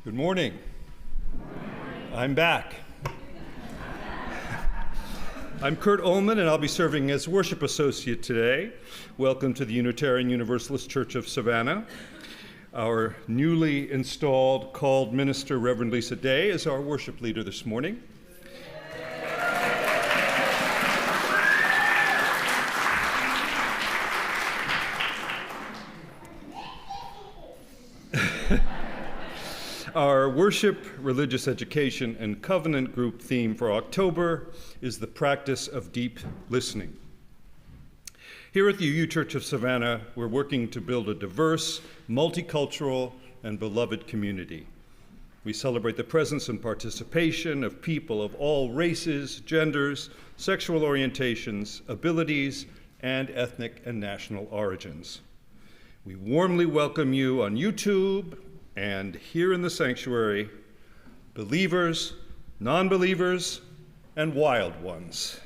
Good morning. I'm back. I'm Kurt Ullman, and I'll be serving as worship associate today. Welcome to the Unitarian Universalist Church of Savannah. Our newly installed called minister, Reverend Lisa Day, is our worship leader this morning. Our worship, religious education, and covenant group theme for October is the practice of deep listening. Here at the UU Church of Savannah, we're working to build a diverse, multicultural, and beloved community. We celebrate the presence and participation of people of all races, genders, sexual orientations, abilities, and ethnic and national origins. We warmly welcome you on YouTube and here in the sanctuary, believers, non-believers, and wild ones.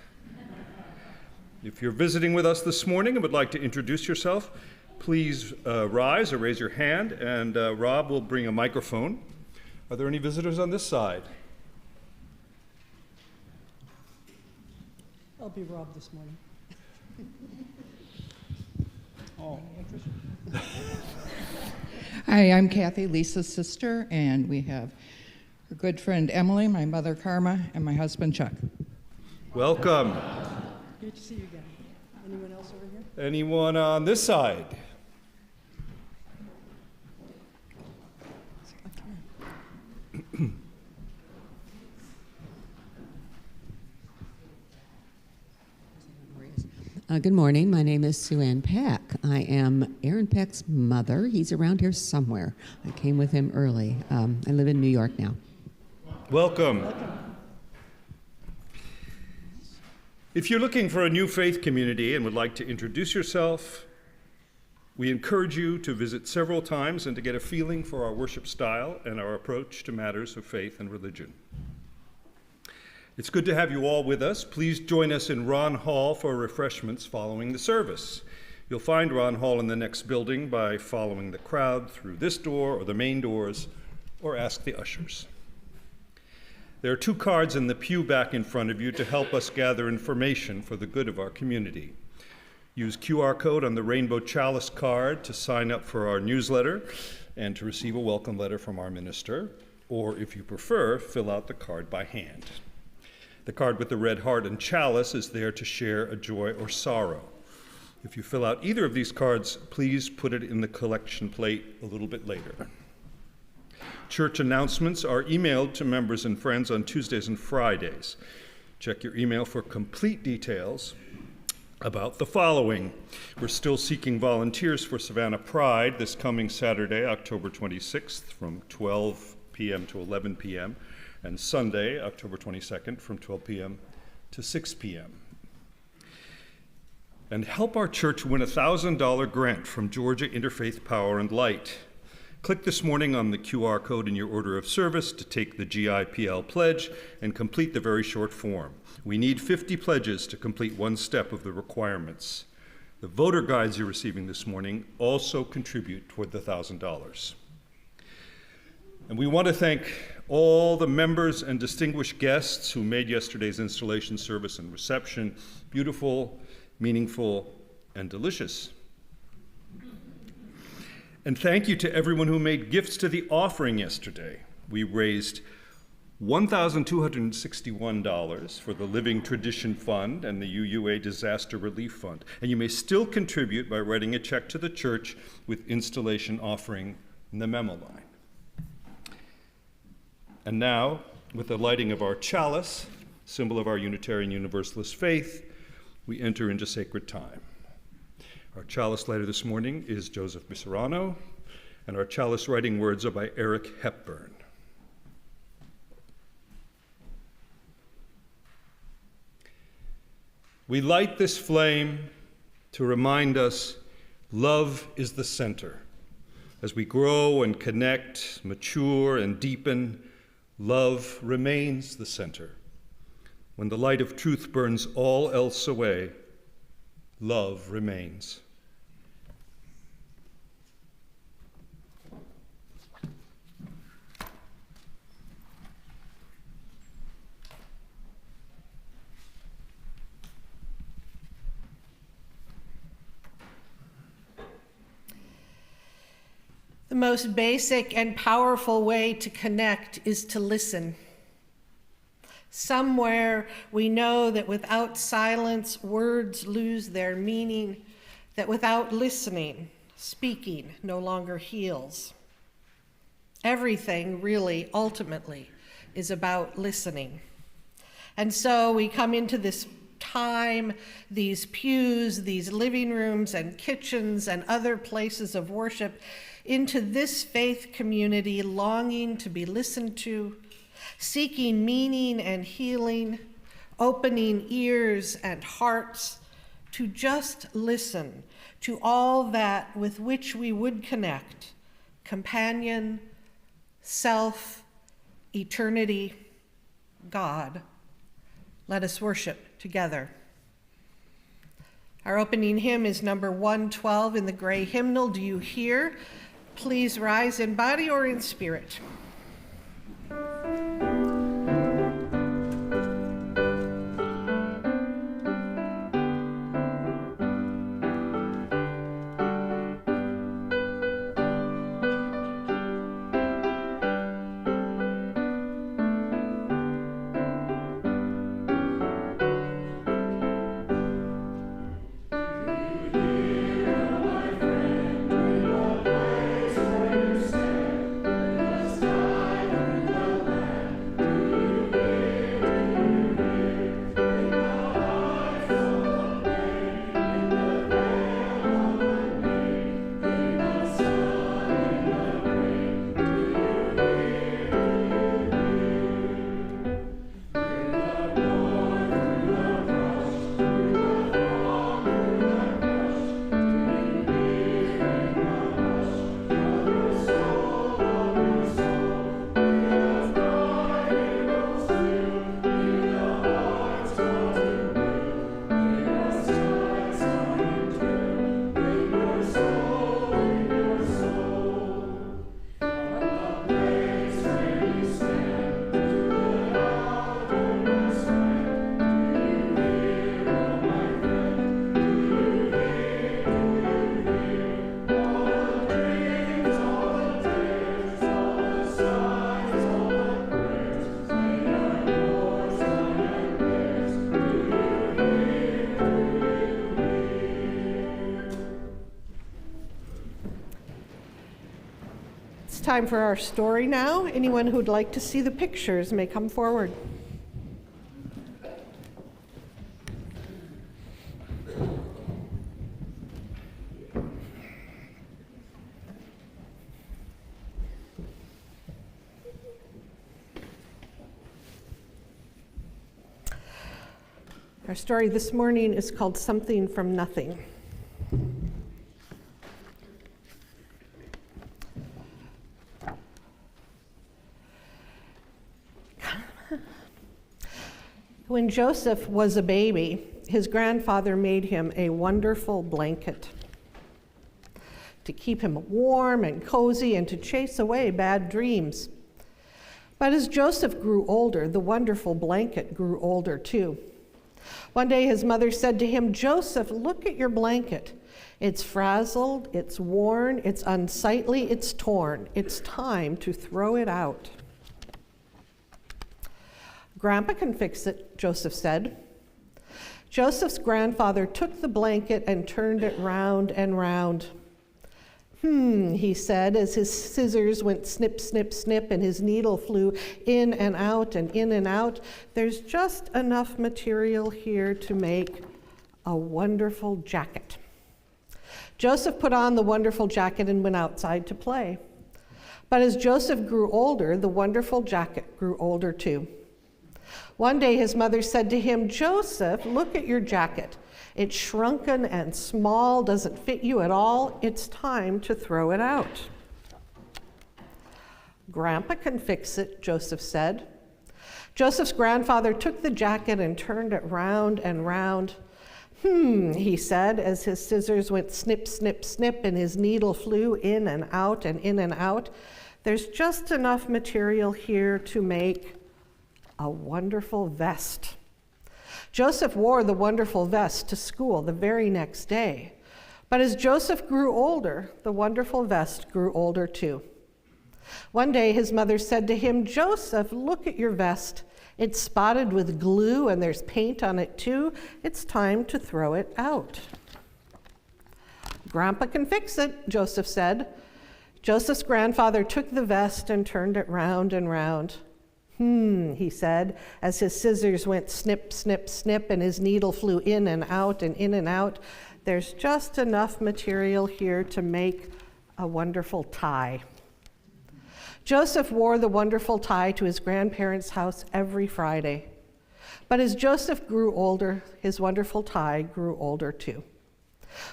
If you're visiting with us this morning and would like to introduce yourself, please rise or raise your hand, and Rob will bring a microphone. Are there any visitors on this side? I'll be Rob this morning. Oh, interesting. Hi, I'm Kathy, Lisa's sister, and we have her good friend Emily, my mother Karma, and my husband Chuck. Welcome. Good to see you again. Anyone else over here? Anyone on this side? Good morning. My name is Sue Ann Peck. I am Aaron Peck's mother. He's around here somewhere. I came with him early. I live in New York now. Welcome. If you're looking for a new faith community and would like to introduce yourself, we encourage you to visit several times and to get a feeling for our worship style and our approach to matters of faith and religion. It's good to have you all with us. Please join us in Ron Hall for refreshments following the service. You'll find Ron Hall in the next building by following the crowd through this door or the main doors, or ask the ushers. There are 2 cards in the pew back in front of you to help us gather information for the good of our community. Use QR code on the Rainbow Chalice card to sign up for our newsletter and to receive a welcome letter from our minister, or if you prefer, fill out the card by hand. The card with the red heart and chalice is there to share a joy or sorrow. If you fill out either of these cards, please put it in the collection plate a little bit later. Church announcements are emailed to members and friends on Tuesdays and Fridays. Check your email for complete details about the following. We're still seeking volunteers for Savannah Pride this coming Saturday, October 26th from 12 p.m. to 11 p.m. and Sunday, October 22nd, from 12 p.m. to 6 p.m. And help our church win a $1,000 grant from Georgia Interfaith Power and Light. Click this morning on the QR code in your order of service to take the GIPL pledge and complete the very short form. We need 50 pledges to complete one step of the requirements. The voter guides you're receiving this morning also contribute toward the $1,000. And we want to thank all the members and distinguished guests who made yesterday's installation service and reception beautiful, meaningful, and delicious. And thank you to everyone who made gifts to the offering yesterday. We raised $1,261 for the Living Tradition Fund and the UUA Disaster Relief Fund. And you may still contribute by writing a check to the church with installation offering in the memo line. And now, with the lighting of our chalice, symbol of our Unitarian Universalist faith, we enter into sacred time. Our chalice lighter this morning is Joseph Miserano, and our chalice writing words are by Eric Hepburn. We light this flame to remind us love is the center. As we grow and connect, mature and deepen, love remains the center. When the light of truth burns all else away, love remains. The most basic and powerful way to connect is to listen. Somewhere we know that without silence, words lose their meaning, that without listening, speaking no longer heals. Everything really, ultimately, is about listening. And so we come into this time, these pews, these living rooms and kitchens and other places of worship, into this faith community longing to be listened to, seeking meaning and healing, opening ears and hearts to just listen to all that with which we would connect: companion, self, eternity, God. Let us worship together. Our opening hymn is number 112 in the gray hymnal. Do you hear? Please rise in body or in spirit. It's time for our story now. Anyone who'd like to see the pictures may come forward. Our story this morning is called Something from Nothing. When Joseph was a baby, his grandfather made him a wonderful blanket to keep him warm and cozy and to chase away bad dreams. But as Joseph grew older, the wonderful blanket grew older too. One day his mother said to him, "Joseph, look at your blanket. It's frazzled, it's worn, it's unsightly, it's torn. It's time to throw it out." "Grandpa can fix it," Joseph said. Joseph's grandfather took the blanket and turned it round and round. He said, as his scissors went snip, snip, snip, and his needle flew in and out and in and out. "There's just enough material here to make a wonderful jacket." Joseph put on the wonderful jacket and went outside to play. But as Joseph grew older, the wonderful jacket grew older too. One day his mother said to him, "Joseph, look at your jacket. It's shrunken and small, doesn't fit you at all. It's time to throw it out." "Grandpa can fix it," Joseph said. Joseph's grandfather took the jacket and turned it round and round. He said, as his scissors went snip, snip, snip, and his needle flew in and out and in and out. "There's just enough material here to make a wonderful vest." Joseph wore the wonderful vest to school the very next day. But as Joseph grew older, the wonderful vest grew older too. One day his mother said to him, "Joseph, look at your vest. It's spotted with glue and there's paint on it too. It's time to throw it out." "Grandpa can fix it," Joseph said. Joseph's grandfather took the vest and turned it round and round. He said, as his scissors went snip, snip, snip, and his needle flew in and out and in and out. "There's just enough material here to make a wonderful tie." Joseph wore the wonderful tie to his grandparents' house every Friday. But as Joseph grew older, his wonderful tie grew older too.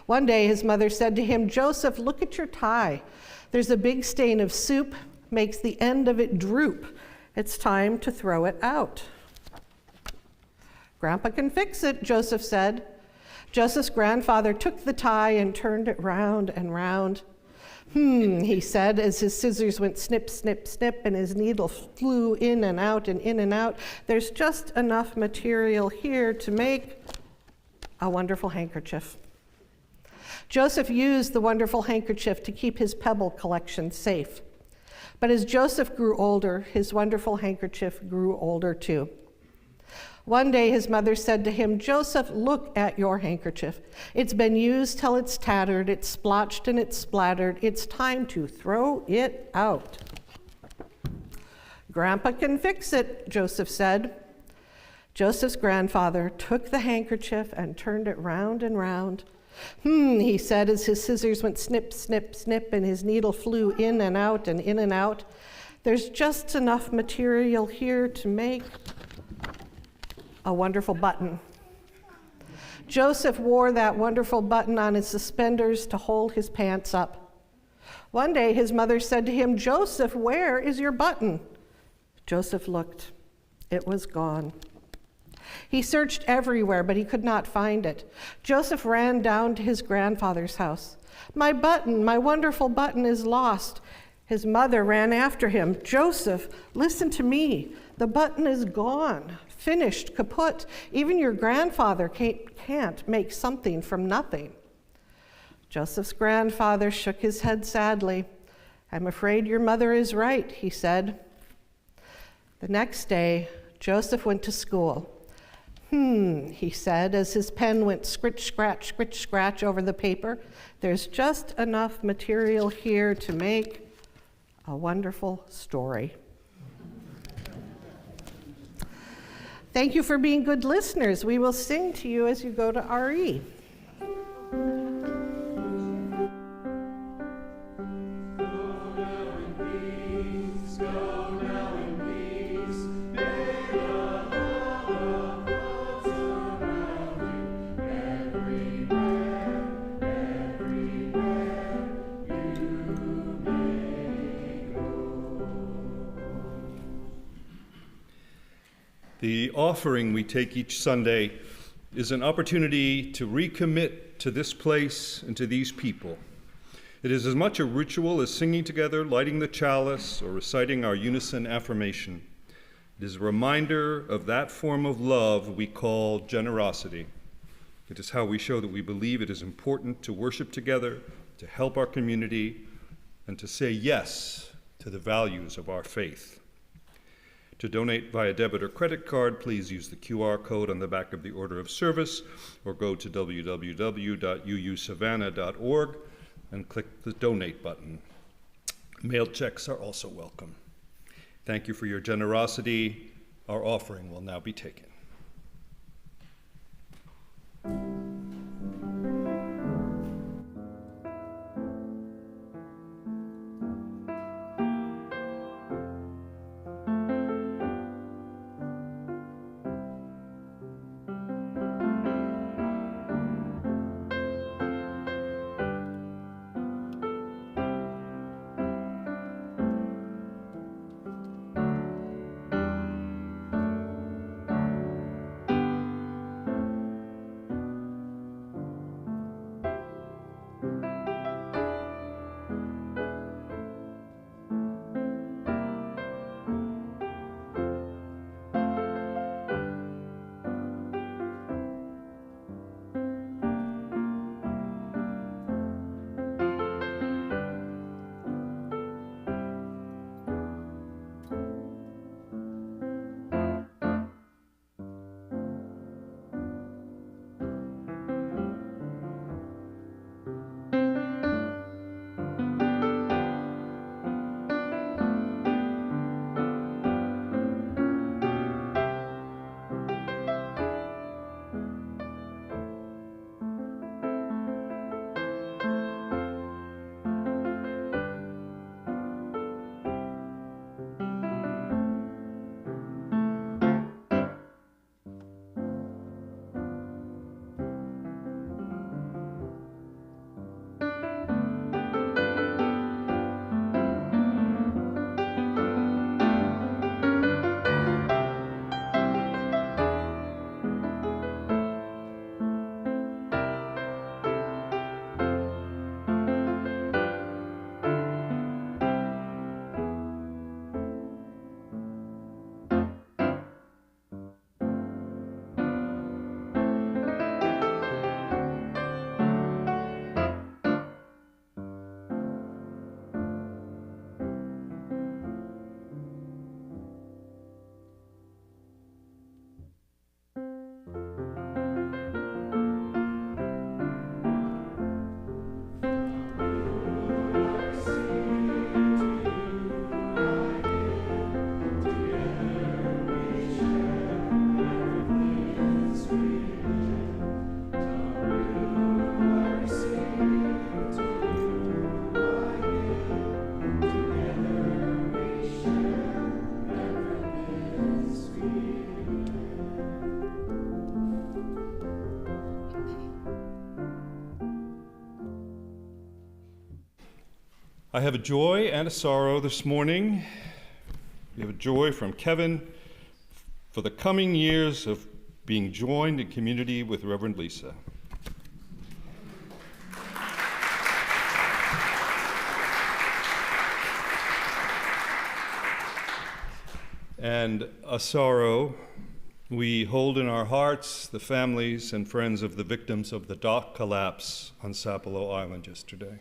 One day his mother said to him, "Joseph, look at your tie. There's a big stain of soup, makes the end of it droop. It's time to throw it out." "Grandpa can fix it," Joseph said. Joseph's grandfather took the tie and turned it round and round. He said, as his scissors went snip, snip, snip, and his needle flew in and out and in and out. "There's just enough material here to make a wonderful handkerchief." Joseph used the wonderful handkerchief to keep his pebble collection safe. But as Joseph grew older, his wonderful handkerchief grew older too. One day his mother said to him, "Joseph, look at your handkerchief. It's been used till it's tattered, it's splotched and it's splattered. It's time to throw it out." "Grandpa can fix it," Joseph said. Joseph's grandfather took the handkerchief and turned it round and round. He said, as his scissors went snip, snip, snip, and his needle flew in and out and in and out. "There's just enough material here to make a wonderful button." Joseph wore that wonderful button on his suspenders to hold his pants up. One day his mother said to him, "Joseph, where is your button?" Joseph looked. It was gone. He searched everywhere, but he could not find it. Joseph ran down to his grandfather's house. "My button, my wonderful button is lost." His mother ran after him. "Joseph, listen to me. The button is gone, finished, kaput. Even your grandfather can't make something from nothing." Joseph's grandfather shook his head sadly. "I'm afraid your mother is right," he said. The next day, Joseph went to school. He said, as his pen went scritch, scratch over the paper. "There's just enough material here to make a wonderful story." Thank you for being good listeners. We will sing to you as you go to RE. The offering we take each Sunday is an opportunity to recommit to this place and to these people. It is as much a ritual as singing together, lighting the chalice, or reciting our unison affirmation. It is a reminder of that form of love we call generosity. It is how we show that we believe it is important to worship together, to help our community, and to say yes to the values of our faith. To donate via debit or credit card, please use the QR code on the back of the order of service or go to www.uusavannah.org and click the donate button. Mailed checks are also welcome. Thank you for your generosity. Our offering will now be taken. I have a joy and a sorrow this morning. We have a joy from Kevin for the coming years of being joined in community with Reverend Lisa. And a sorrow, we hold in our hearts the families and friends of the victims of the dock collapse on Sapelo Island yesterday.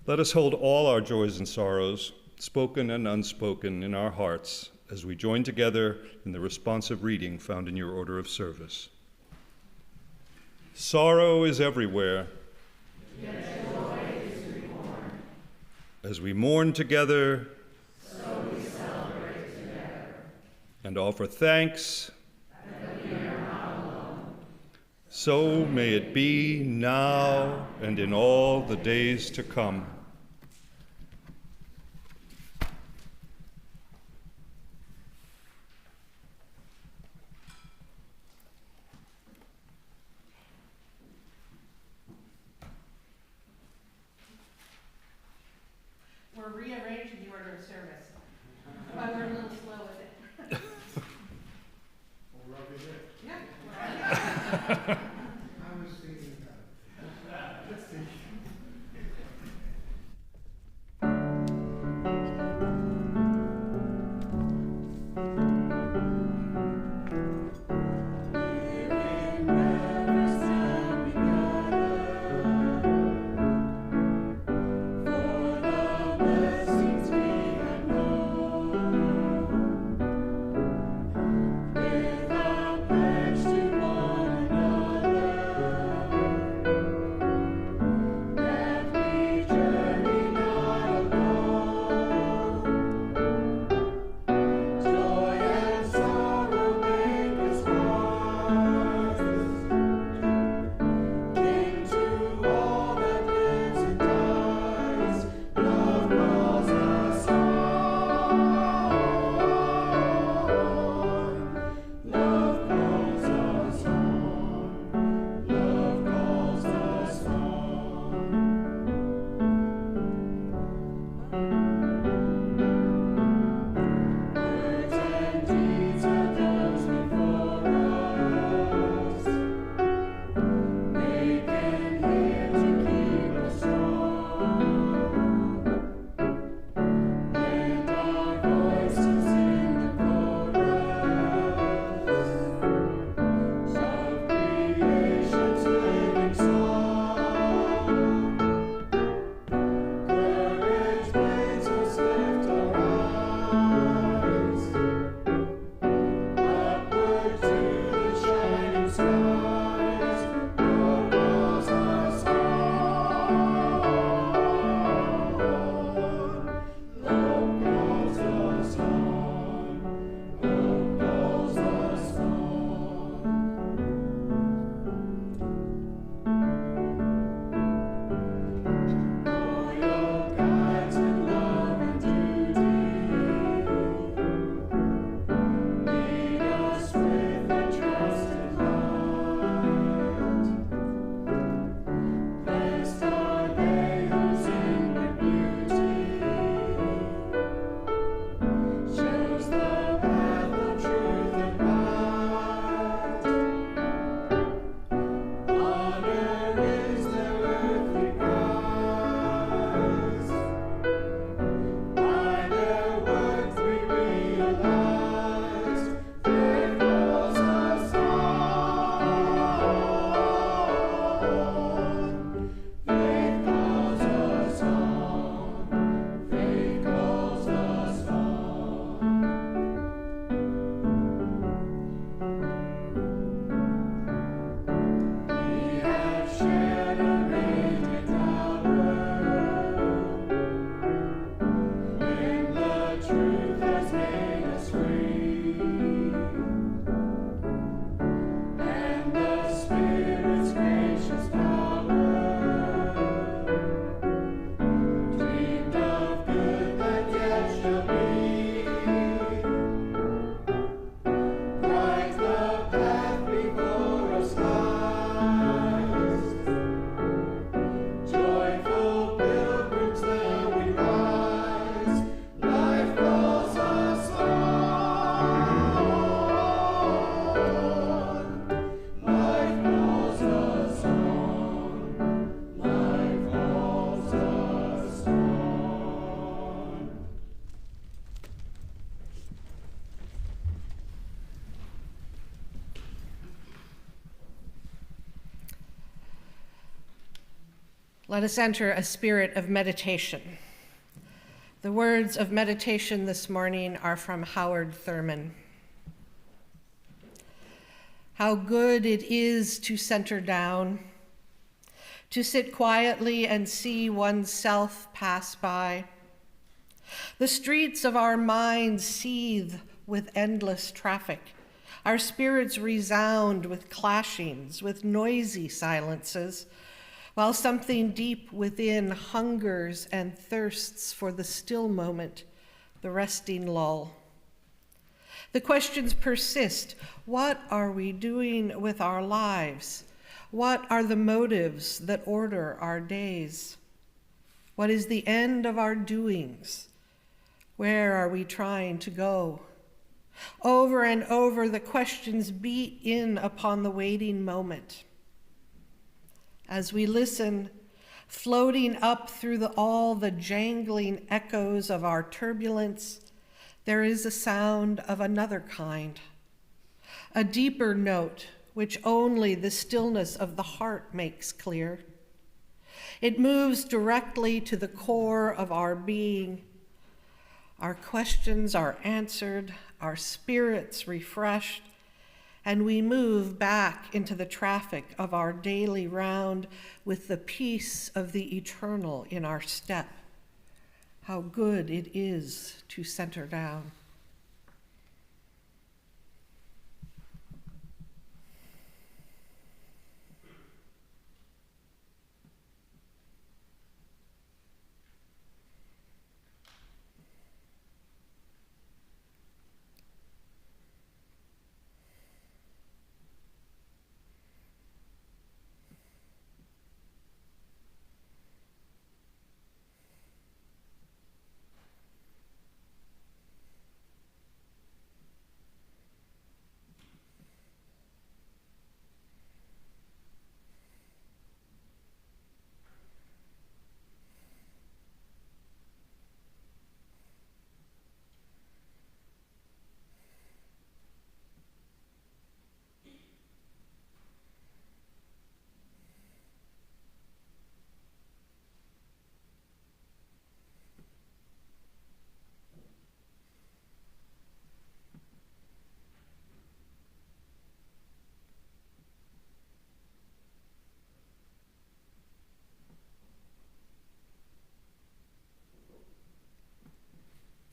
Let us hold all our joys and sorrows, spoken and unspoken, in our hearts as we join together in the responsive reading found in your order of service. Sorrow is everywhere. Yet joy is reborn. As we mourn together, so we celebrate together. And offer thanks that we are not alone. So may it be now and in all the days to come. We're rearranging the order of service. But we're a little slow with it. Yeah. I was thinking about it. Let's see. Let us enter a spirit of meditation. The words of meditation this morning are from Howard Thurman. How good it is to center down, to sit quietly and see oneself pass by. The streets of our minds seethe with endless traffic. Our spirits resound with clashings, with noisy silences, while something deep within hungers and thirsts for the still moment, the resting lull. The questions persist. What are we doing with our lives? What are the motives that order our days? What is the end of our doings? Where are we trying to go? Over and over, the questions beat in upon the waiting moment. As we listen, floating up through all the jangling echoes of our turbulence, there is a sound of another kind, a deeper note which only the stillness of the heart makes clear. It moves directly to the core of our being. Our questions are answered, our spirits refreshed, and we move back into the traffic of our daily round with the peace of the eternal in our step. How good it is to center down.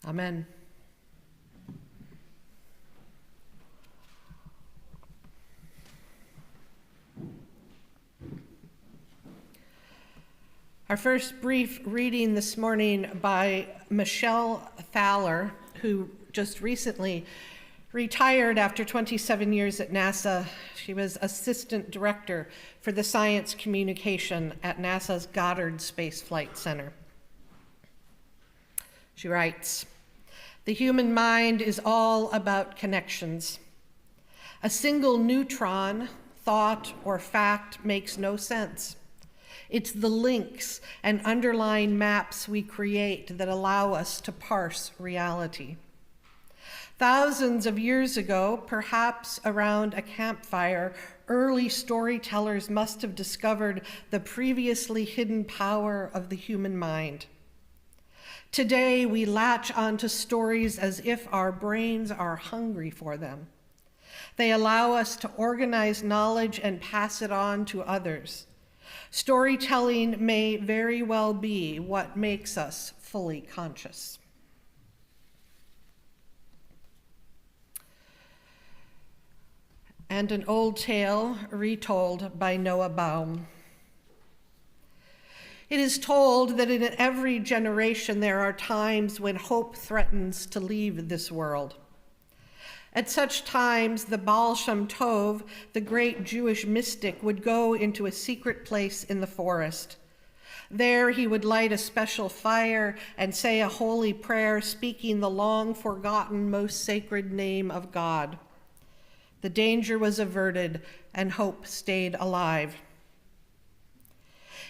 Amen. Our first brief reading this morning by Michelle Thaler, who just recently retired after 27 years at NASA. She was assistant director for the science communication at NASA's Goddard Space Flight Center. She writes, "The human mind is all about connections. A single neutron, thought, or fact makes no sense. It's the links and underlying maps we create that allow us to parse reality. Thousands of years ago, perhaps around a campfire, early storytellers must have discovered the previously hidden power of the human mind. Today, we latch onto stories as if our brains are hungry for them. They allow us to organize knowledge and pass it on to others. Storytelling may very well be what makes us fully conscious." And an old tale retold by Noah Baum. It is told that in every generation there are times when hope threatens to leave this world. At such times, the Baal Shem Tov, the great Jewish mystic, would go into a secret place in the forest. There he would light a special fire and say a holy prayer, speaking the long-forgotten, most sacred name of God. The danger was averted and hope stayed alive.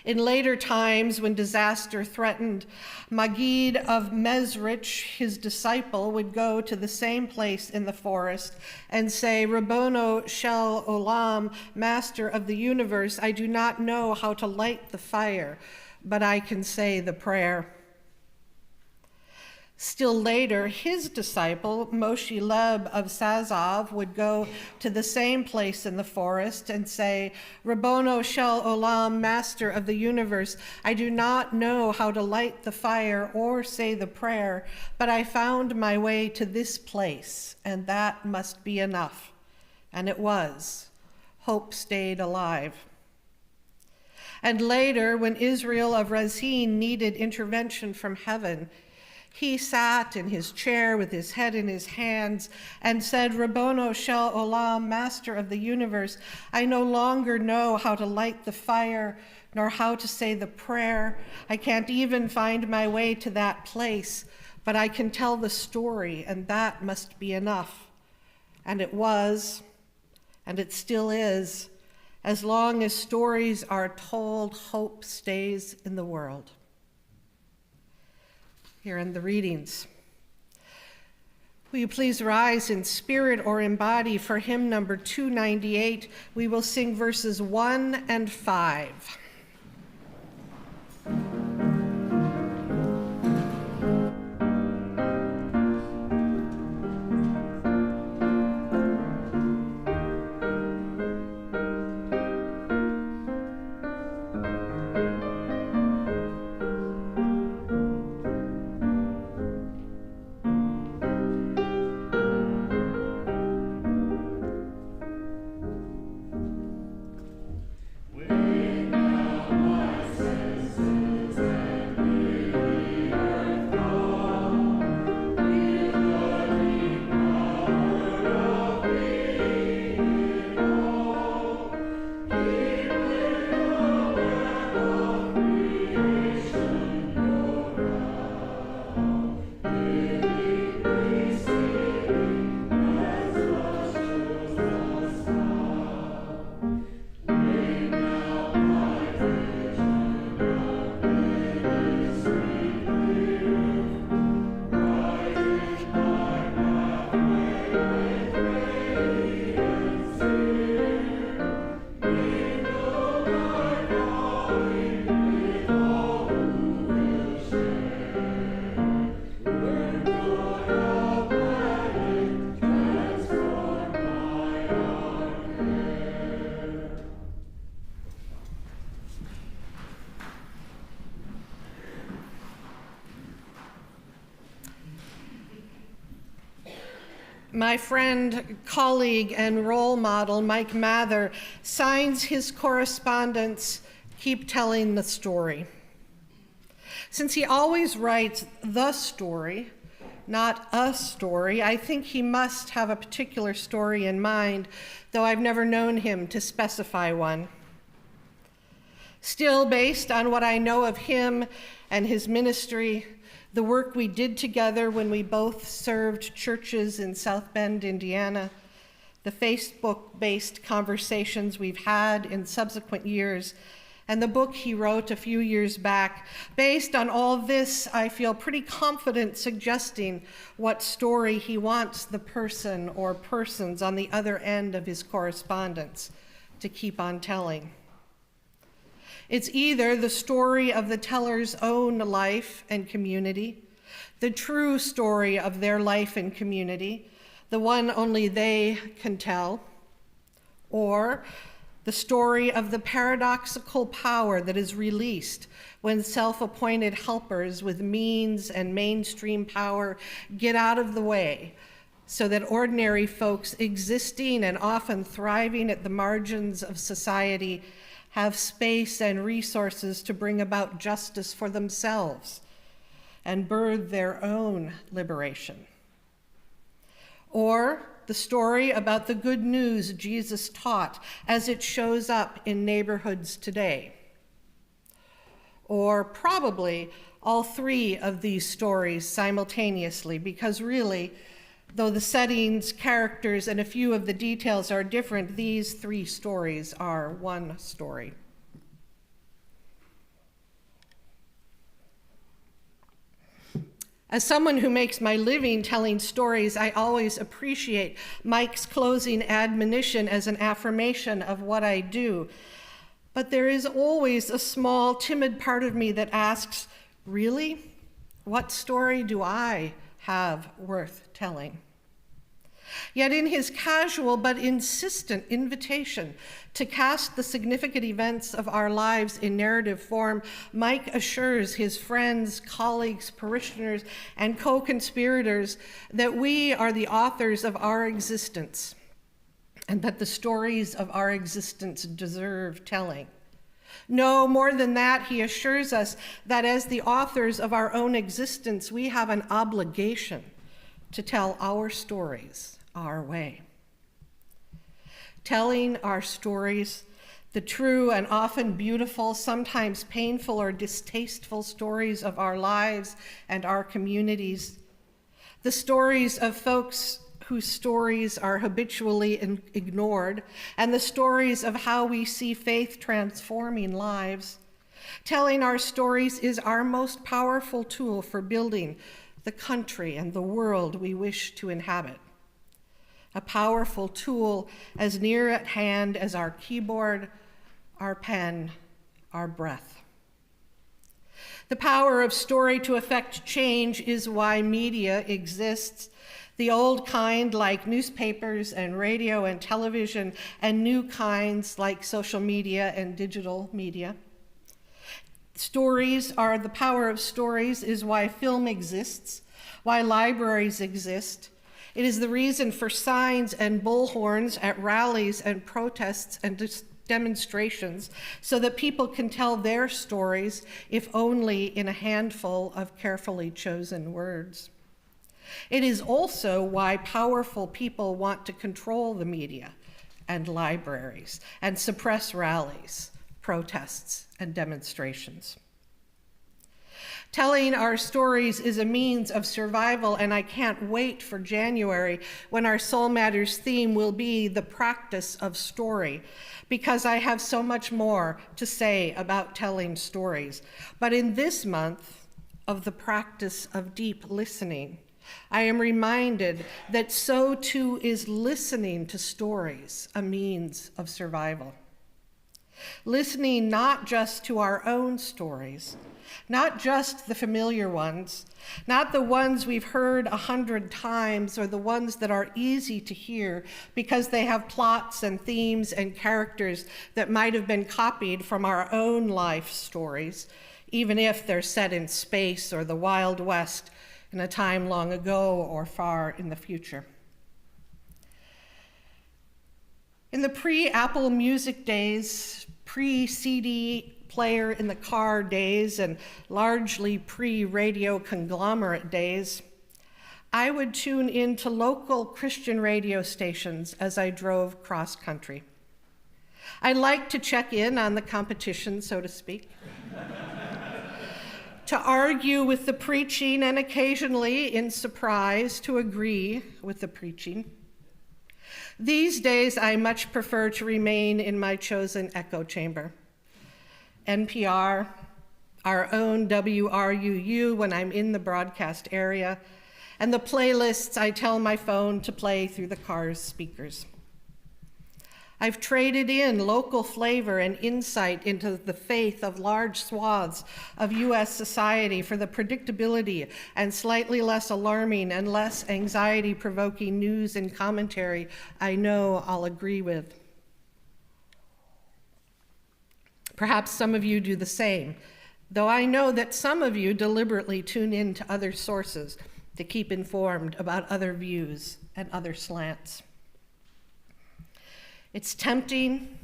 In later times, when disaster threatened, Magid of Mezrich, his disciple, would go to the same place in the forest and say, Rabbono Shel Olam, Master of the universe, I do not know how to light the fire, but I can say the prayer. Still later, his disciple, Moshe Leb of Sazov, would go to the same place in the forest and say, Rabbono Shel Olam, Master of the universe, I do not know how to light the fire or say the prayer, but I found my way to this place, and that must be enough. And it was. Hope stayed alive. And later, when Israel of Razin needed intervention from heaven, he sat in his chair with his head in his hands and said, Rabbono Shel Olam, Master of the universe, I no longer know how to light the fire nor how to say the prayer. I can't even find my way to that place, but I can tell the story, and that must be enough. And it was, and it still is. As long as stories are told, hope stays in the world. Here in the readings. Will you please rise in spirit or in body for hymn number 298? We will sing verses 1 and 5. My friend, colleague, and role model, Mike Mather, signs his correspondence, Keep Telling the Story. Since he always writes the story, not a story, I think he must have a particular story in mind, though I've never known him to specify one. Still, based on what I know of him and his ministry, the work we did together when we both served churches in South Bend, Indiana, the Facebook-based conversations we've had in subsequent years, and the book he wrote a few years back. Based on all this, I feel pretty confident suggesting what story he wants the person or persons on the other end of his correspondence to keep on telling. It's either the story of the teller's own life and community, the true story of their life and community, the one only they can tell, or the story of the paradoxical power that is released when self-appointed helpers with means and mainstream power get out of the way so that ordinary folks existing and often thriving at the margins of society have space and resources to bring about justice for themselves and birth their own liberation. Or the story about the good news Jesus taught as it shows up in neighborhoods today. Or probably all three of these stories simultaneously, because really, though the settings, characters, and a few of the details are different, these three stories are one story. As someone who makes my living telling stories, I always appreciate Mike's closing admonition as an affirmation of what I do. But there is always a small, timid part of me that asks, really? What story do I have worth telling? Yet in his casual but insistent invitation to cast the significant events of our lives in narrative form, Mike assures his friends, colleagues, parishioners, and co-conspirators that we are the authors of our existence and that the stories of our existence deserve telling. No, more than that, he assures us that as the authors of our own existence, we have an obligation to tell our stories our way. Telling our stories, the true and often beautiful, sometimes painful or distasteful stories of our lives and our communities, the stories of folks whose stories are habitually ignored, and the stories of how we see faith transforming lives. Telling our stories is our most powerful tool for building the country and the world we wish to inhabit. A powerful tool as near at hand as our keyboard, our pen, our breath. The power of story to affect change is why media exists. The old kind like newspapers and radio and television, and new kinds like social media and digital media. The power of stories is why film exists, why libraries exist. It is the reason for signs and bullhorns at rallies and protests and demonstrations so that people can tell their stories, if only in a handful of carefully chosen words. It is also why powerful people want to control the media and libraries and suppress rallies, protests, and demonstrations. Telling our stories is a means of survival, and I can't wait for January when our Soul Matters theme will be the practice of story, because I have so much more to say about telling stories. But in this month of the practice of deep listening, I am reminded that so too is listening to stories a means of survival. Listening not just to our own stories, not just the familiar ones, not the ones we've heard 100 times or the ones that are easy to hear because they have plots and themes and characters that might have been copied from our own life stories, even if they're set in space or the Wild West in a time long ago or far in the future. In the pre-Apple Music days, pre-CD player in the car days, and largely pre-radio conglomerate days, I would tune in to local Christian radio stations as I drove cross-country. I liked to check in on the competition, so to speak, to argue with the preaching, and occasionally, in surprise, to agree with the preaching. These days, I much prefer to remain in my chosen echo chamber. NPR, our own WRUU when I'm in the broadcast area, and the playlists I tell my phone to play through the car's speakers. I've traded in local flavor and insight into the faith of large swaths of US society for the predictability and slightly less alarming and less anxiety-provoking news and commentary I know I'll agree with. Perhaps some of you do the same, though I know that some of you deliberately tune in to other sources to keep informed about other views and other slants. It's tempting,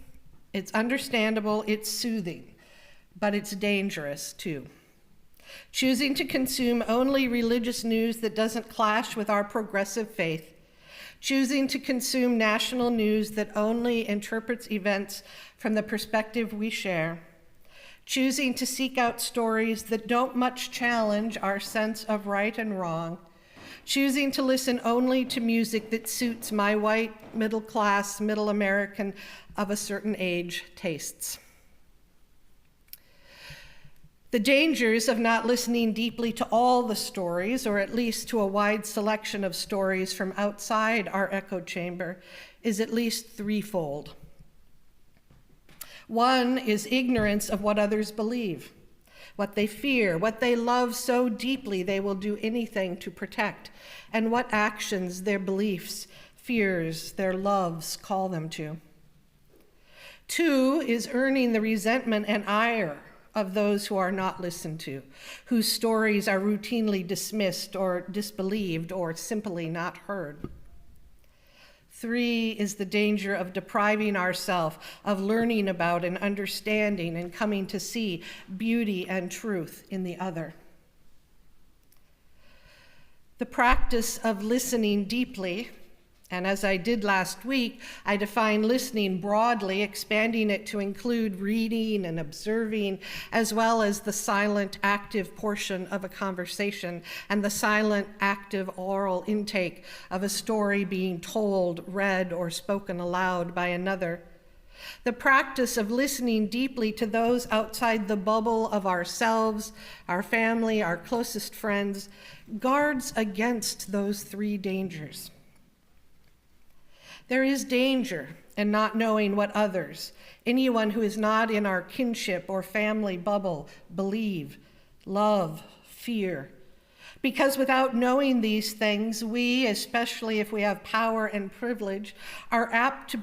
it's understandable, it's soothing, but it's dangerous too. Choosing to consume only religious news that doesn't clash with our progressive faith, choosing to consume national news that only interprets events from the perspective we share, choosing to seek out stories that don't much challenge our sense of right and wrong, choosing to listen only to music that suits my white, middle-class, middle American of a certain age tastes. The dangers of not listening deeply to all the stories, or at least to a wide selection of stories from outside our echo chamber, is at least threefold. One is ignorance of what others believe, what they fear, what they love so deeply they will do anything to protect, and what actions their beliefs, fears, their loves call them to. Two is earning the resentment and ire of those who are not listened to, whose stories are routinely dismissed or disbelieved or simply not heard. Three is the danger of depriving ourselves of learning about and understanding and coming to see beauty and truth in the other. The practice of listening deeply, and as I did last week, I define listening broadly, expanding it to include reading and observing, as well as the silent, active portion of a conversation and the silent, active oral intake of a story being told, read, or spoken aloud by another. The practice of listening deeply to those outside the bubble of ourselves, our family, our closest friends, guards against those three dangers. There is danger in not knowing what others, anyone who is not in our kinship or family bubble, believe, love, fear. Because without knowing these things, we, especially if we have power and privilege, are apt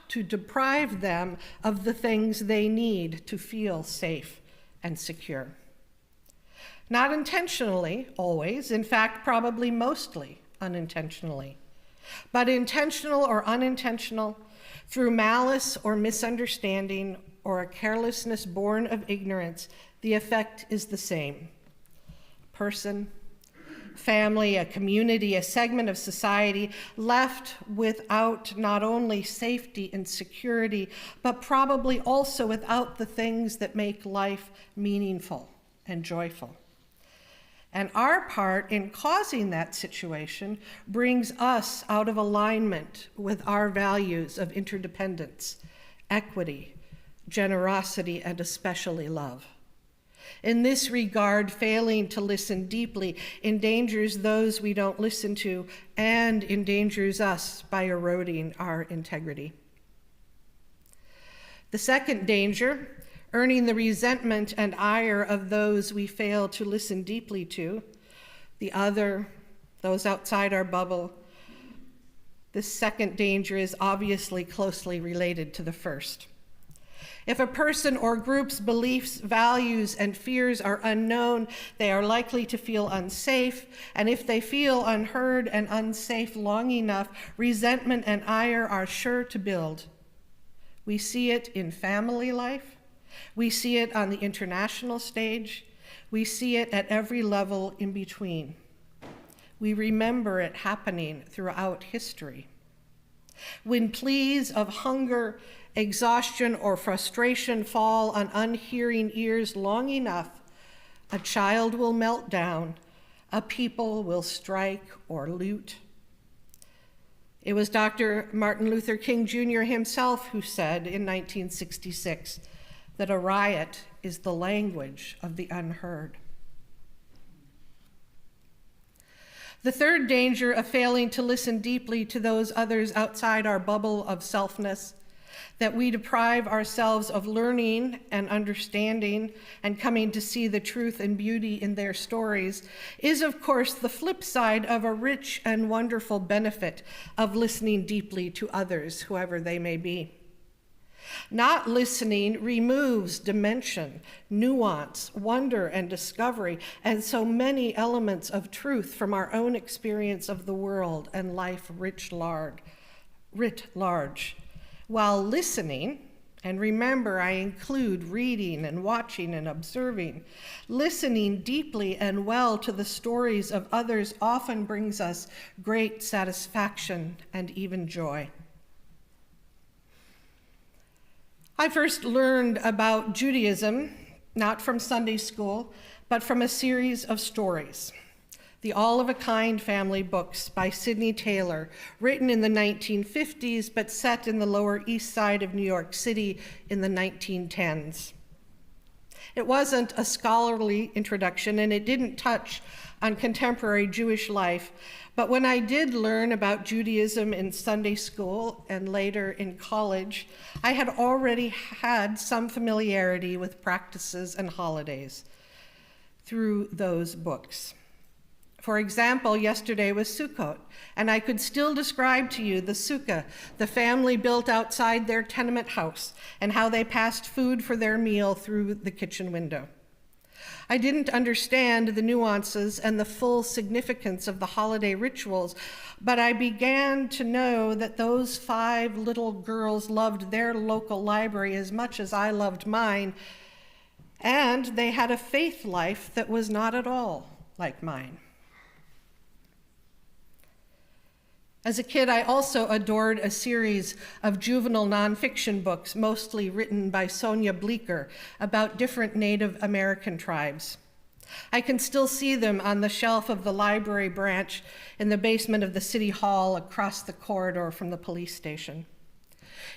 to deprive them of the things they need to feel safe and secure. Not intentionally, always, in fact, probably mostly unintentionally. But intentional or unintentional, through malice or misunderstanding or a carelessness born of ignorance, the effect is the same. Person, family, a community, a segment of society left without not only safety and security, but probably also without the things that make life meaningful and joyful. And our part in causing that situation brings us out of alignment with our values of interdependence, equity, generosity, and especially love. In this regard, failing to listen deeply endangers those we don't listen to and endangers us by eroding our integrity. The second danger, earning the resentment and ire of those we fail to listen deeply to, the other, those outside our bubble. This second danger is obviously closely related to the first. If a person or group's beliefs, values, and fears are unknown, they are likely to feel unsafe, and if they feel unheard and unsafe long enough, resentment and ire are sure to build. We see it in family life. We see it on the international stage. We see it at every level in between. We remember it happening throughout history. When pleas of hunger, exhaustion, or frustration fall on unhearing ears long enough, a child will melt down, a people will strike or loot. It was Dr. Martin Luther King Jr. himself who said in 1966, that a riot is the language of the unheard. The third danger of failing to listen deeply to those others outside our bubble of selfness, that we deprive ourselves of learning and understanding and coming to see the truth and beauty in their stories, is of course the flip side of a rich and wonderful benefit of listening deeply to others, whoever they may be. Not listening removes dimension, nuance, wonder, and discovery, and so many elements of truth from our own experience of the world and life writ large. While listening, and remember I include reading and watching and observing, listening deeply and well to the stories of others often brings us great satisfaction and even joy. I first learned about Judaism, not from Sunday school, but from a series of stories. The All-of-a-Kind family books by Sidney Taylor, written in the 1950s, but set in the Lower East Side of New York City in the 1910s. It wasn't a scholarly introduction, and it didn't touch on contemporary Jewish life. But when I did learn about Judaism in Sunday school and later in college, I had already had some familiarity with practices and holidays through those books. For example, yesterday was Sukkot, and I could still describe to you the sukkah the family built outside their tenement house and how they passed food for their meal through the kitchen window. I didn't understand the nuances and the full significance of the holiday rituals, but I began to know that those 5 little girls loved their local library as much as I loved mine, and they had a faith life that was not at all like mine. As a kid, I also adored a series of juvenile nonfiction books, mostly written by Sonia Bleecker, about different Native American tribes. I can still see them on the shelf of the library branch in the basement of the city hall across the corridor from the police station.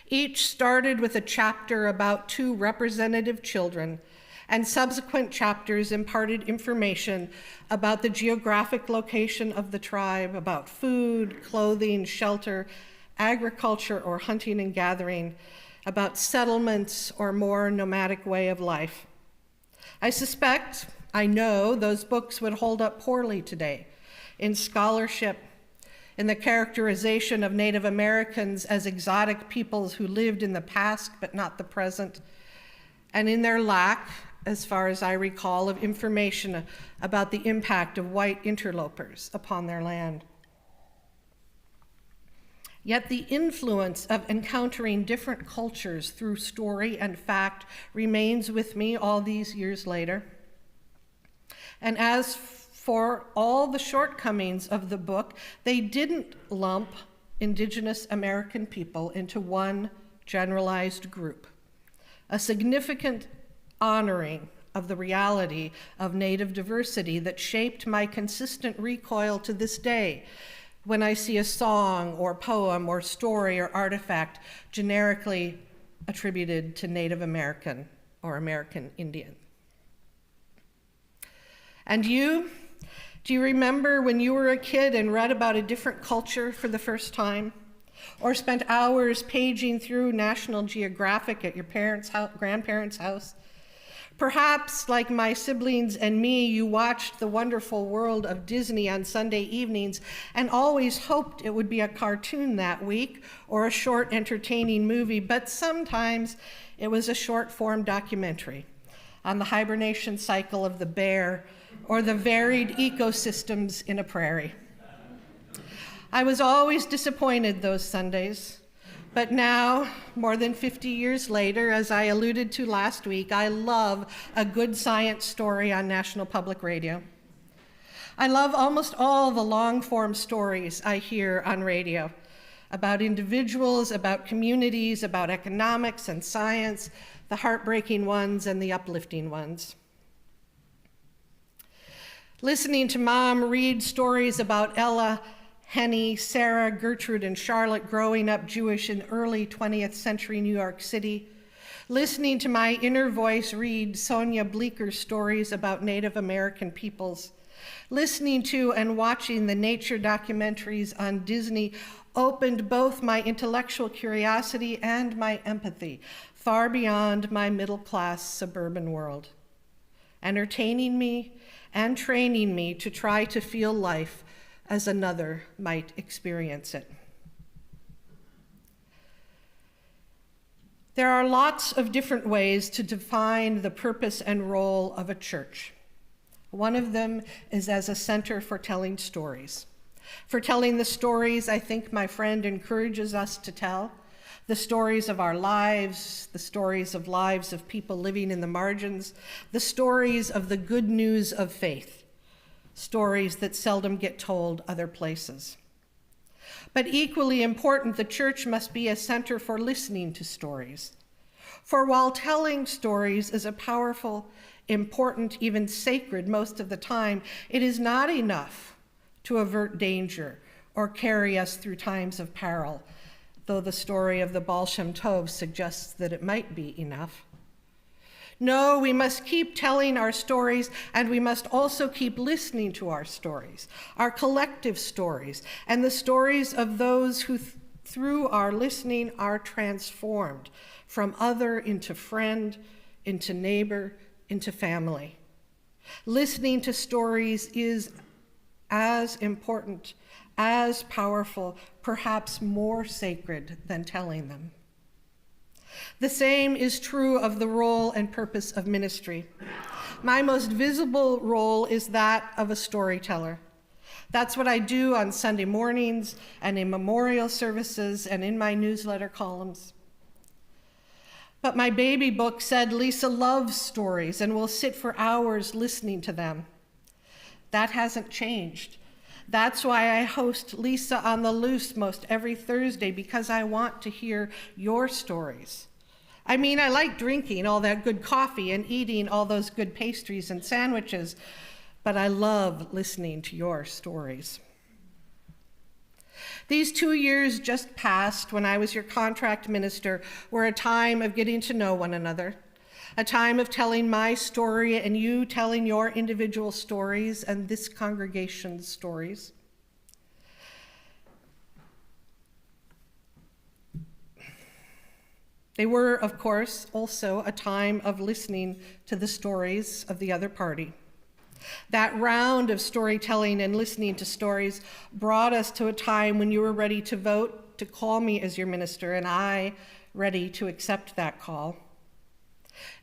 Each started with a chapter about 2 representative children, and subsequent chapters imparted information about the geographic location of the tribe, about food, clothing, shelter, agriculture or hunting and gathering, about settlements or more nomadic way of life. I know those books would hold up poorly today in scholarship, in the characterization of Native Americans as exotic peoples who lived in the past but not the present, and in their lack, as far as I recall, of information about the impact of white interlopers upon their land. Yet the influence of encountering different cultures through story and fact remains with me all these years later. And as for all the shortcomings of the book, they didn't lump Indigenous American people into one generalized group. A significant honoring of the reality of Native diversity that shaped my consistent recoil to this day when I see a song or poem or story or artifact generically attributed to Native American or American Indian. And you, do you remember when you were a kid and read about a different culture for the first time? Or spent hours paging through National Geographic at your grandparents' house? Perhaps, like my siblings and me, you watched The Wonderful World of Disney on Sunday evenings and always hoped it would be a cartoon that week or a short, entertaining movie, but sometimes it was a short-form documentary on the hibernation cycle of the bear or the varied ecosystems in a prairie. I was always disappointed those Sundays. But now, more than 50 years later, as I alluded to last week, I love a good science story on National Public Radio. I love almost all the long-form stories I hear on radio about individuals, about communities, about economics and science, the heartbreaking ones and the uplifting ones. Listening to Mom read stories about Ella, Henny, Sarah, Gertrude, and Charlotte growing up Jewish in early 20th century New York City. Listening to my inner voice read Sonia Bleeker's stories about Native American peoples. Listening to and watching the nature documentaries on Disney opened both my intellectual curiosity and my empathy far beyond my middle-class suburban world, entertaining me and training me to try to feel life as another might experience it. There are lots of different ways to define the purpose and role of a church. One of them is as a center for telling stories. For telling the stories I think my friend encourages us to tell, the stories of our lives, the stories of lives of people living in the margins, the stories of the good news of faith, stories that seldom get told other places. But equally important, the church must be a center for listening to stories. For while telling stories is a powerful, important, even sacred most of the time, it is not enough to avert danger or carry us through times of peril, though the story of the Baal Shem Tov suggests that it might be enough. No, we must keep telling our stories, and we must also keep listening to our stories, our collective stories, and the stories of those who, through our listening, are transformed from other into friend, into neighbor, into family. Listening to stories is as important, as powerful, perhaps more sacred than telling them. The same is true of the role and purpose of ministry. My most visible role is that of a storyteller. That's what I do on Sunday mornings and in memorial services and in my newsletter columns. But my baby book said Lisa loves stories and will sit for hours listening to them. That hasn't changed. That's why I host Lisa on the Loose most every Thursday, because I want to hear your stories. I mean, I like drinking all that good coffee and eating all those good pastries and sandwiches, but I love listening to your stories. These 2 years just passed when I was your contract minister were a time of getting to know one another, a time of telling my story and you telling your individual stories and this congregation's stories. They were, of course, also a time of listening to the stories of the other party. That round of storytelling and listening to stories brought us to a time when you were ready to vote to call me as your minister, and I ready to accept that call.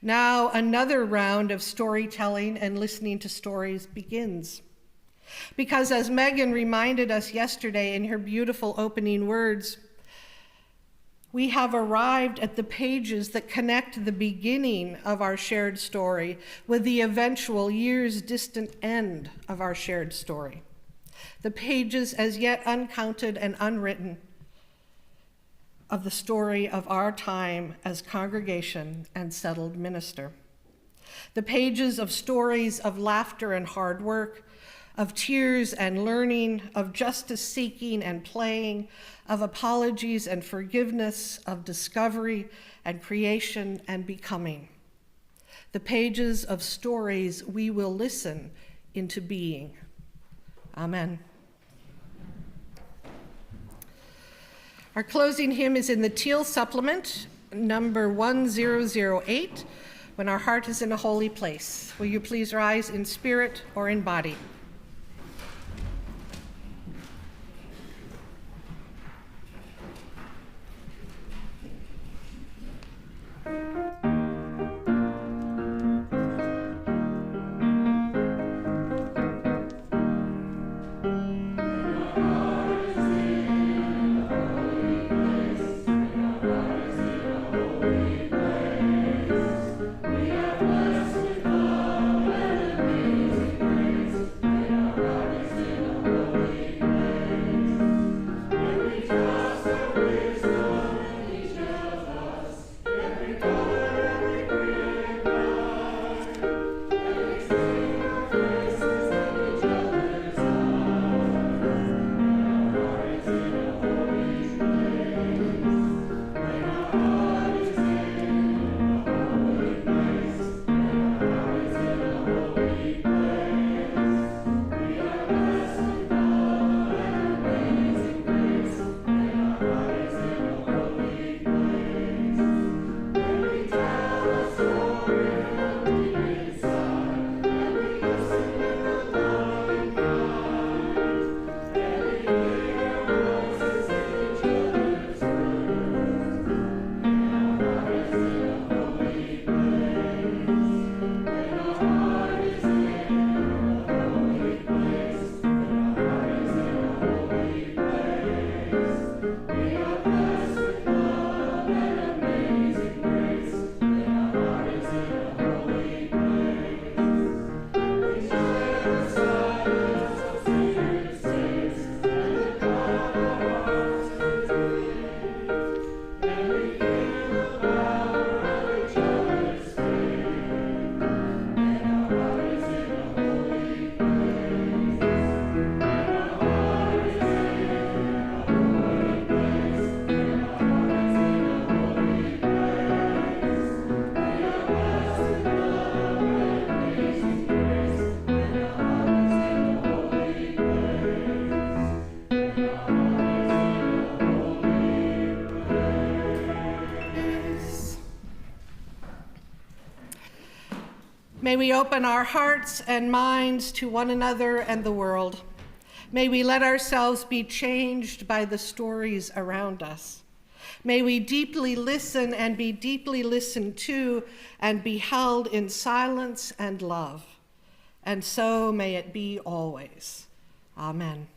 Now another round of storytelling and listening to stories begins. Because as Megan reminded us yesterday in her beautiful opening words, we have arrived at the pages that connect the beginning of our shared story with the eventual years distant end of our shared story. The pages as yet uncounted and unwritten of the story of our time as congregation and settled minister. The pages of stories of laughter and hard work, of tears and learning, of justice seeking and playing, of apologies and forgiveness, of discovery and creation and becoming. The pages of stories we will listen into being. Amen. Our closing hymn is in the Teal Supplement, number 1008, When Our Heart is in a Holy Place. Will you please rise in spirit or in body? May we open our hearts and minds to one another and the world. May we let ourselves be changed by the stories around us. May we deeply listen and be deeply listened to and be held in silence and love. And so may it be always. Amen.